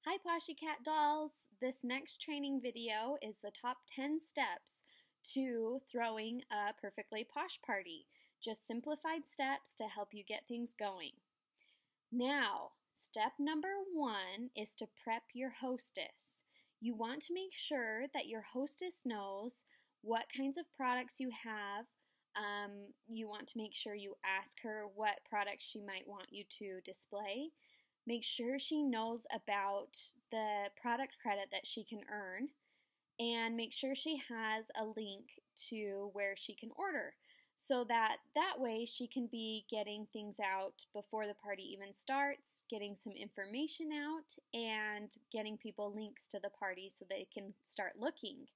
Hi Poshycat dolls! This next training video is the top 10 steps to throwing a Perfectly Posh party. Just simplified steps to help you get things going. Now, step number 1 is to prep your hostess. You want to make sure that your hostess knows what kinds of products you have. You want to make sure you ask her what products she might want you to display. Make sure she knows about the product credit that she can earn, and make sure she has a link to where she can order, so that way she can be getting things out before the party even starts, getting some information out, and getting people links to the party so they can start looking.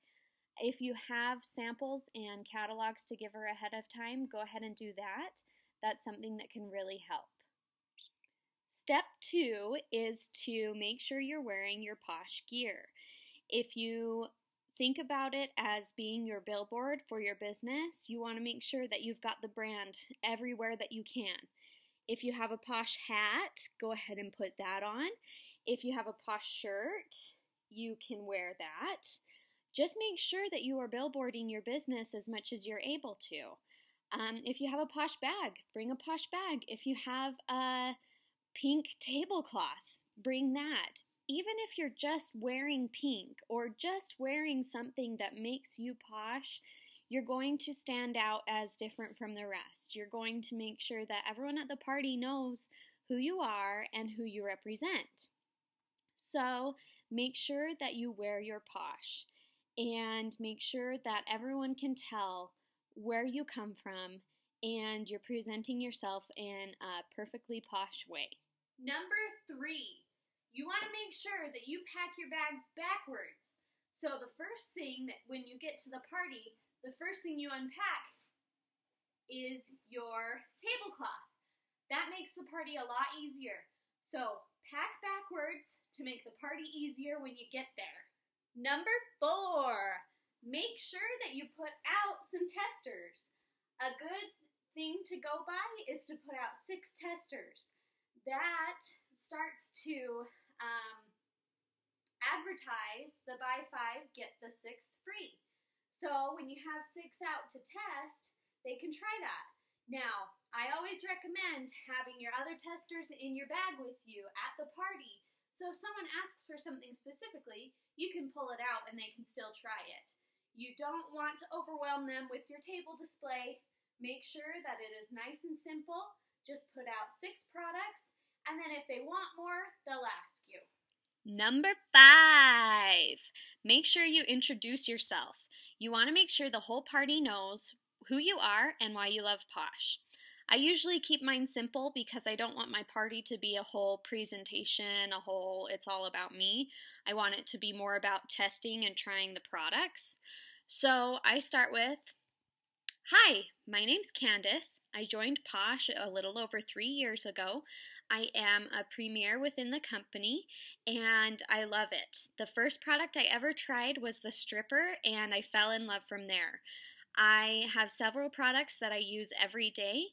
If you have samples and catalogs to give her ahead of time, go ahead and do that. That's something that can really help. Step 2 is to make sure you're wearing your posh gear. If you think about it as being your billboard for your business, you want to make sure that you've got the brand everywhere that you can. If you have a posh hat, go ahead and put that on. If you have a posh shirt, you can wear that. Just make sure that you are billboarding your business as much as you're able to. If you have a posh bag, bring a posh bag. If you have a pink tablecloth, bring that. Even if you're just wearing pink or just wearing something that makes you posh, you're going to stand out as different from the rest. You're going to make sure that everyone at the party knows who you are and who you represent. So make sure that you wear your posh, and make sure that everyone can tell where you come from and you're presenting yourself in a perfectly posh way. Number 3, you want to make sure that you pack your bags backwards. So the first thing that when you get to the party, the first thing you unpack is your tablecloth. That makes the party a lot easier. So pack backwards to make the party easier when you get there. Number 4, make sure that you put out some testers. A good thing to go by is to put out 6 testers. That starts to advertise the buy 5, get the 6th free. So when you have 6 out to test, they can try that. Now, I always recommend having your other testers in your bag with you at the party. So if someone asks for something specifically, you can pull it out and they can still try it. You don't want to overwhelm them with your table display. Make sure that it is nice and simple. Just put out 6 products, and then if they want more, they'll ask you. Number 5, make sure you introduce yourself. You want to make sure the whole party knows who you are and why you love Posh. I usually keep mine simple because I don't want my party to be a whole presentation, it's all about me. I want it to be more about testing and trying the products. So I start with, hi, my name's Candace. I joined Posh a little over 3 years ago. I am a premier within the company and I love it. The first product I ever tried was the stripper and I fell in love from there. I have several products that I use every day,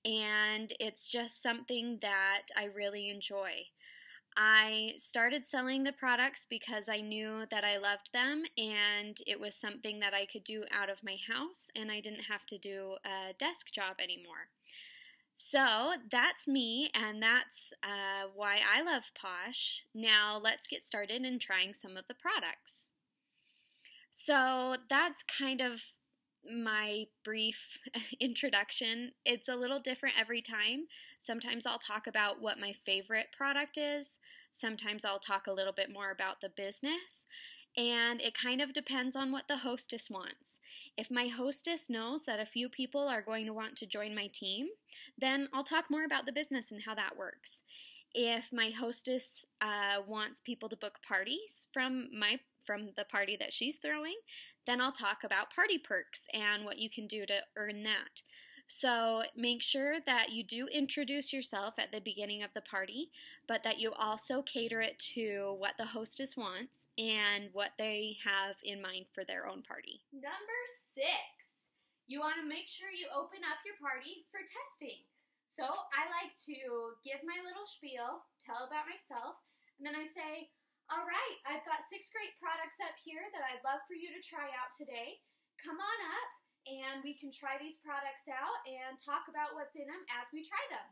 and it's just something that I really enjoy. I started selling the products because I knew that I loved them, and it was something that I could do out of my house, and I didn't have to do a desk job anymore. So that's me, and that's why I love Posh. Now let's get started in trying some of the products. So that's kind of my brief introduction. It's a little different every time. Sometimes I'll talk about what my favorite product is. Sometimes I'll talk a little bit more about the business. And it kind of depends on what the hostess wants. If my hostess knows that a few people are going to want to join my team, then I'll talk more about the business and how that works. If my hostess wants people to book parties from the party that she's throwing, then I'll talk about party perks and what you can do to earn that. So make sure that you do introduce yourself at the beginning of the party, but that you also cater it to what the hostess wants and what they have in mind for their own party. Number 6, you want to make sure you open up your party for testing. So I like to give my little spiel, tell about myself, and then I say, All right, I've got 6 great products up here that I'd love for you to try out today. Come on up and we can try these products out and talk about what's in them as we try them.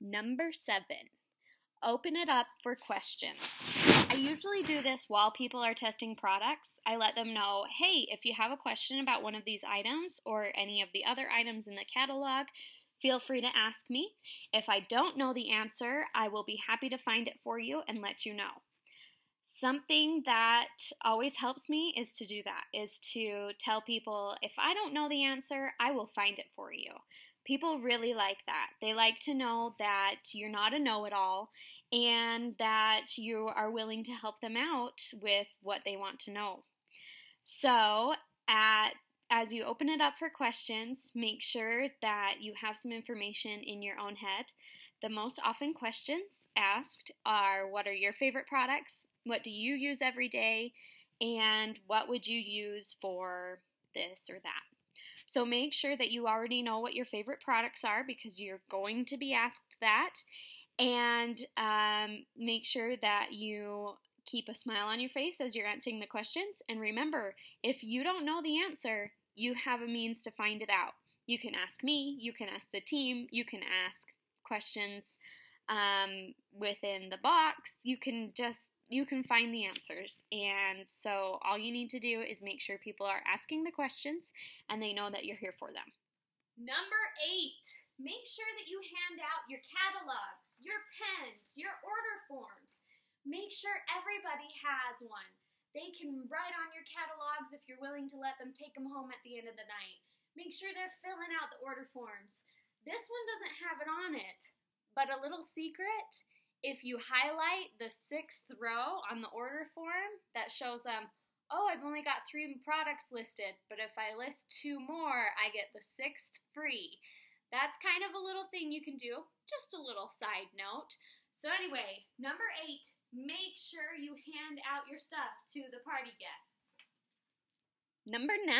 Number 7, open it up for questions. I usually do this while people are testing products. I let them know, hey, if you have a question about one of these items or any of the other items in the catalog, feel free to ask me. If I don't know the answer, I will be happy to find it for you and let you know. Something that always helps me is to do that, is to tell people, if I don't know the answer, I will find it for you. People really like that. They like to know that you're not a know-it-all and that you are willing to help them out with what they want to know. So, as you open it up for questions, make sure that you have some information in your own head. The most often questions asked are, what are your favorite products? What do you use every day? And what would you use for this or that? So make sure that you already know what your favorite products are because you're going to be asked that. And make sure that you keep a smile on your face as you're answering the questions. And remember, if you don't know the answer, you have a means to find it out. You can ask me, you can ask the team, you can ask questions within the box. You can find the answers. And so all you need to do is make sure people are asking the questions and they know that you're here for them. Number 8, make sure that you hand out your catalogs, your pens, your order forms. Make sure everybody has one. They can write on your catalogs if you're willing to let them take them home at the end of the night. Make sure they're filling out the order forms. This one doesn't have it on it, but a little secret, if you highlight the 6th row on the order form, that shows them, oh, I've only got 3 products listed, but if I list 2 more, I get the 6th free. That's kind of a little thing you can do, just a little side note. So anyway, number 8, make sure you hand out your stuff to the party guests. Number 9,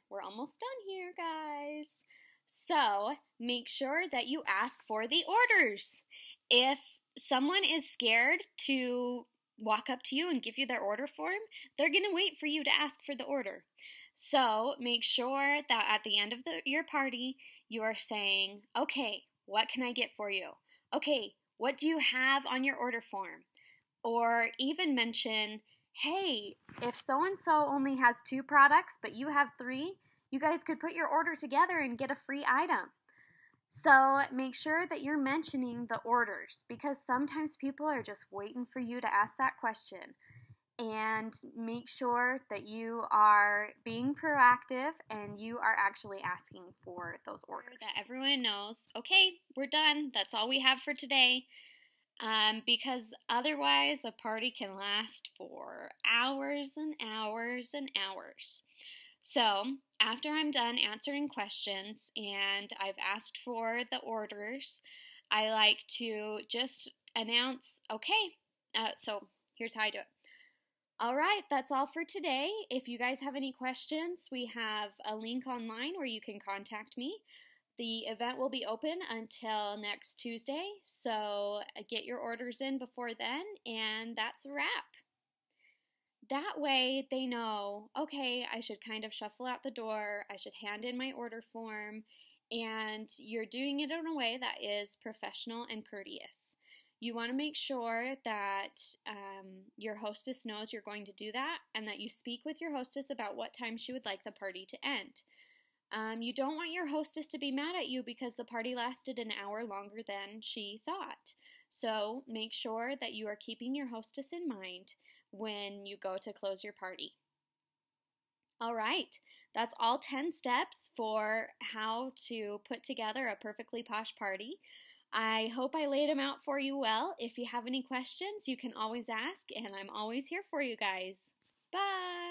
we're almost done here, guys. So make sure that you ask for the orders. If someone is scared to walk up to you and give you their order form, they're going to wait for you to ask for the order. So make sure that at the end of your party, you are saying, okay, what can I get for you? Okay, what do you have on your order form? Or even mention, hey, if so-and-so only has 2 products, but you have 3, you guys could put your order together and get a free item. So make sure that you're mentioning the orders because sometimes people are just waiting for you to ask that question. And make sure that you are being proactive and you are actually asking for those orders. That everyone knows, okay, we're done. That's all we have for today. Because otherwise a party can last for hours and hours and hours. So after I'm done answering questions and I've asked for the orders, I like to just announce, okay, so here's how I do it. All right, that's all for today. If you guys have any questions, we have a link online where you can contact me. The event will be open until next Tuesday, so get your orders in before then, and that's a wrap. That way they know, okay, I should kind of shuffle out the door, I should hand in my order form, and you're doing it in a way that is professional and courteous. You want to make sure that your hostess knows you're going to do that and that you speak with your hostess about what time she would like the party to end. You don't want your hostess to be mad at you because the party lasted an hour longer than she thought. So make sure that you are keeping your hostess in mind when you go to close your party. All right, that's all 10 steps for how to put together a perfectly posh party. I hope I laid them out for you well. If you have any questions, you can always ask, and I'm always here for you guys. Bye!